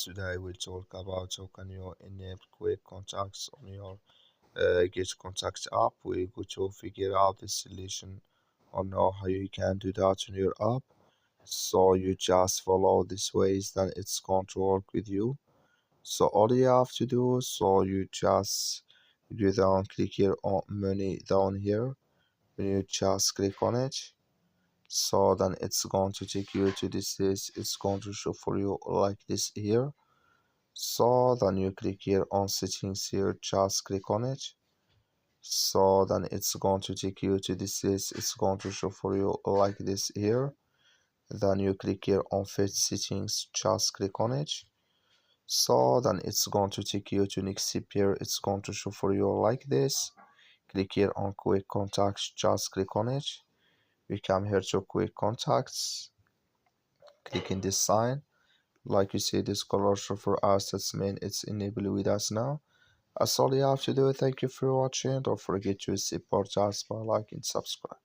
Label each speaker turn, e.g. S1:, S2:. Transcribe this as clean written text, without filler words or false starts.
S1: Today we'll talk about how can you enable quick contacts on your Getcontact app. We're going to figure out the solution on how you can do that on your app. So you just follow these ways, then it's going to work with you. So all you have to do, so you just go down, click here on money down here. When you just click on it, so then it's going to take you to this list. It's going to show for you like this here. So then you click here on settings here, just click on it. So then it's going to take you to this list. It's going to show for you like this here. Then you click here on fetch settings, just click on it. So then it's going to take you to next step here. It's going to show for you like this. Click here on quick contacts, just click on it. We come here to quick contacts, click in this sign. Like you see, this color show for us, that's mean it's enabled with us now. That's all you have to do. Thank you for watching. Don't forget to support us by liking, subscribe.